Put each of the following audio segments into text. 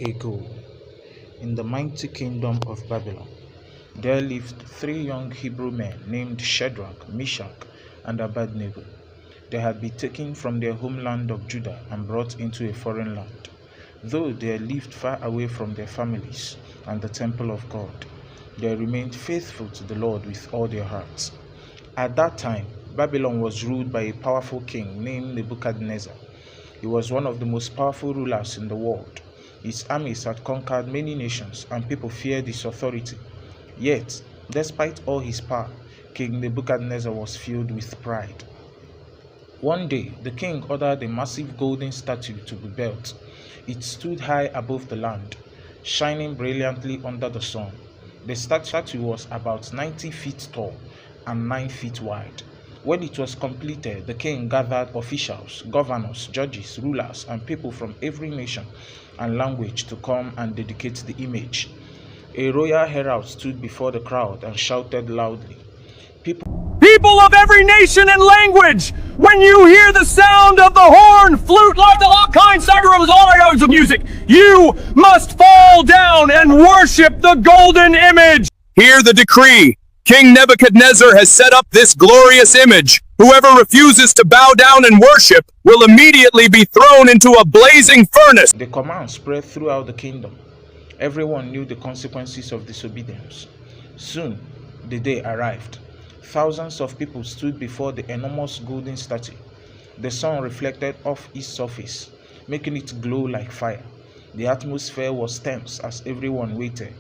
ago, in the mighty kingdom of Babylon, there lived three young Hebrew men named Shedrach, Meshach, and Abednego. They had been taken from their homeland of Judah and brought into a foreign land. Though they lived far away from their families and the temple of God, they remained faithful to the Lord with all their hearts. At that time, Babylon was ruled by a powerful king named Nebuchadnezzar. He was one of the most powerful rulers in the world. His armies had conquered many nations, and people feared his authority. Yet, despite all his power, King Nebuchadnezzar was filled with pride. One day, the king ordered a massive golden statue to be built. It stood high above the land, shining brilliantly under the sun. The statue was about 90 feet tall and 9 feet wide. When it was completed, the king gathered officials, governors, judges, rulers, and people from every nation and language to come and dedicate the image. A royal herald stood before the crowd and shouted loudly, People of every nation and language, when you hear the sound of the horn, flute, like all kinds of music, you must fall down and worship the golden image. Hear the decree. King Nebuchadnezzar has set up this glorious image. Whoever refuses to bow down and worship will immediately be thrown into a blazing furnace. The command spread throughout the kingdom. Everyone knew the consequences of disobedience. Soon, the day arrived. Thousands of people stood before the enormous golden statue. The sun reflected off its surface, making it glow like fire. The atmosphere was tense as everyone waited.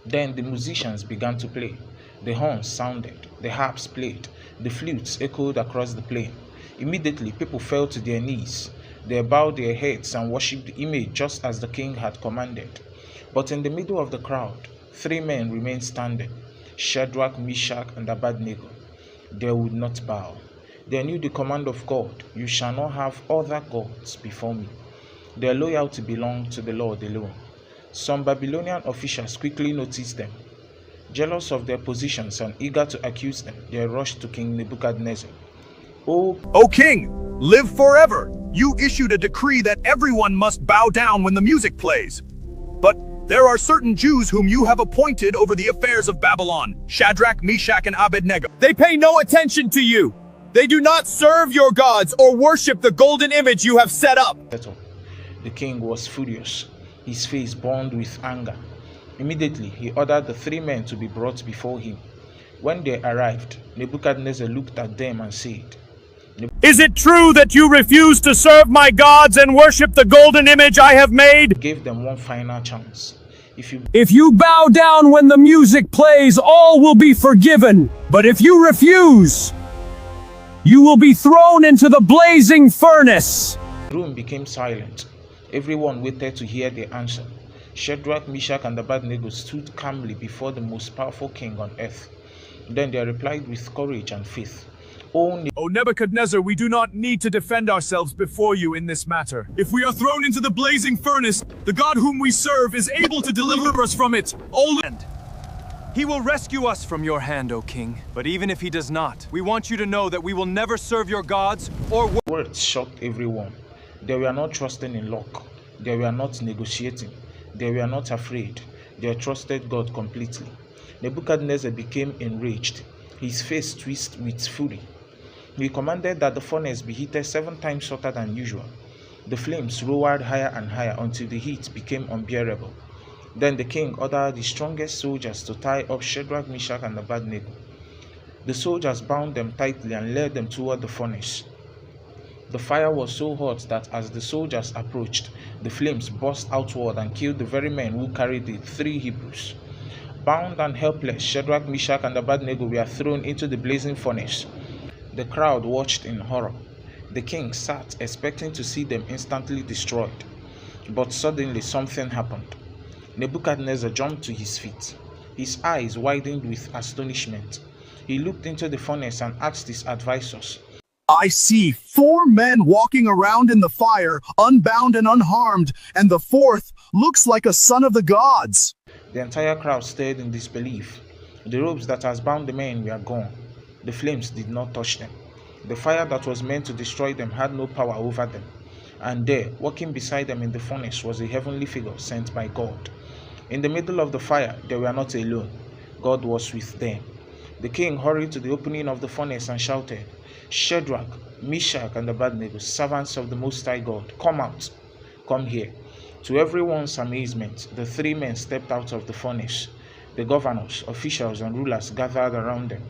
Then the musicians began to play. The horns sounded, the harps played, the flutes echoed across the plain. Immediately, people fell to their knees. They bowed their heads and worshipped the image just as the king had commanded. But in the middle of the crowd, three men remained standing: Shedrach, Meshach, and Abednego. They would not bow. They knew the command of God, "You shall not have other gods before me." Their loyalty belonged to the Lord alone. Some Babylonian officials quickly noticed them. Jealous of their positions and eager to accuse them, they rushed to King Nebuchadnezzar. O king, live forever! You issued a decree that everyone must bow down when the music plays. But there are certain Jews whom you have appointed over the affairs of Babylon, Shedrach, Meshach, and Abednego. They pay no attention to you. They do not serve your gods or worship the golden image you have set up. The king was furious. His face burned with anger. Immediately, he ordered the three men to be brought before him. When they arrived, Nebuchadnezzar looked at them and said, Is it true that you refuse to serve my gods and worship the golden image I have made? He gave them one final chance. If you bow down when the music plays, all will be forgiven. But if you refuse, you will be thrown into the blazing furnace. The room became silent. Everyone waited to hear the answer. Shedrach, Meshach, and Abednego stood calmly before the most powerful king on earth. Then they replied with courage and faith, O Nebuchadnezzar, we do not need to defend ourselves before you in this matter. If we are thrown into the blazing furnace, the God whom we serve is able to deliver us from it. He will rescue us from your hand, O king. But even if he does not, we want you to know that we will never serve your gods or Words shocked everyone. They were not trusting in luck. They were not negotiating. They were not afraid. They trusted God completely. Nebuchadnezzar became enraged. His face twisted with fury. He commanded that the furnace be heated 7 times hotter than usual. The flames roared higher and higher until the heat became unbearable. Then the king ordered the strongest soldiers to tie up Shedrach, Meshach, and Abednego. The soldiers bound them tightly and led them toward the furnace. The fire was so hot that as the soldiers approached, the flames burst outward and killed the very men who carried the 3 Hebrews. Bound and helpless, Shedrach, Meshach, and Abednego were thrown into the blazing furnace. The crowd watched in horror. The king sat, expecting to see them instantly destroyed. But suddenly something happened. Nebuchadnezzar jumped to his feet. His eyes widened with astonishment. He looked into the furnace and asked his advisors, I see 4 men walking around in the fire, unbound and unharmed, and the 4th looks like a son of the gods. The entire crowd stared in disbelief. The ropes that had bound the men were gone. The flames did not touch them. The fire that was meant to destroy them had no power over them. And there, walking beside them in the furnace, was a heavenly figure sent by God. In the middle of the fire, they were not alone. God was with them. The king hurried to the opening of the furnace and shouted, "Shedrach, Meshach, and Abednego, servants of the Most High God, come out, come here." To everyone's amazement, the three men stepped out of the furnace. The governors, officials, and rulers gathered around them.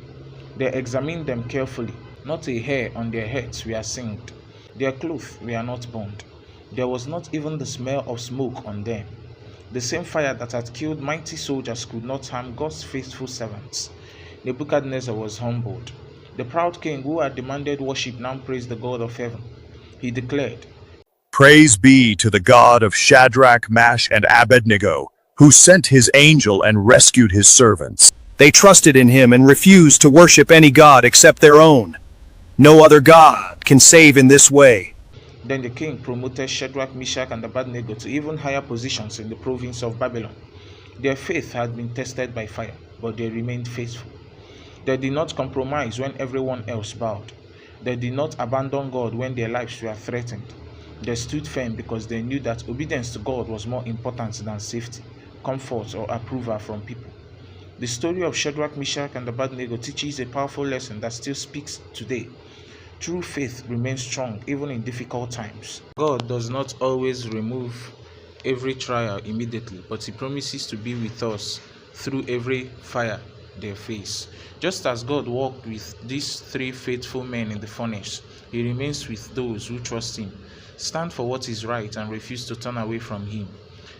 They examined them carefully. Not a hair on their heads were singed. Their clothes were not burned. There was not even the smell of smoke on them. The same fire that had killed mighty soldiers could not harm God's faithful servants. Nebuchadnezzar was humbled. The proud king who had demanded worship now praised the God of heaven. He declared, Praise be to the God of Shadrach, Meshach, and Abednego, who sent his angel and rescued his servants. They trusted in him and refused to worship any god except their own. No other god can save in this way. Then the king promoted Shedrach, Meshach, and Abednego to even higher positions in the province of Babylon. Their faith had been tested by fire, but they remained faithful. They did not compromise when everyone else bowed. They did not abandon God when their lives were threatened. They stood firm because they knew that obedience to God was more important than safety, comfort, or approval from people. The story of Shedrach, Meshach, and Abednego teaches a powerful lesson that still speaks today. True faith remains strong even in difficult times. God does not always remove every trial immediately, but He promises to be with us through every fire they face. Just as God walked with these three faithful men in the furnace, He remains with those who trust Him, stand for what is right, and refuse to turn away from Him.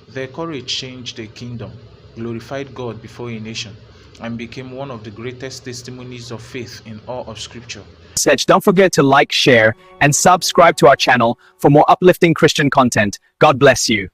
Their courage changed a kingdom, glorified God before a nation, and became one of the greatest testimonies of faith in all of Scripture. Don't forget to like, share, and subscribe to our channel for more uplifting Christian content. God bless you.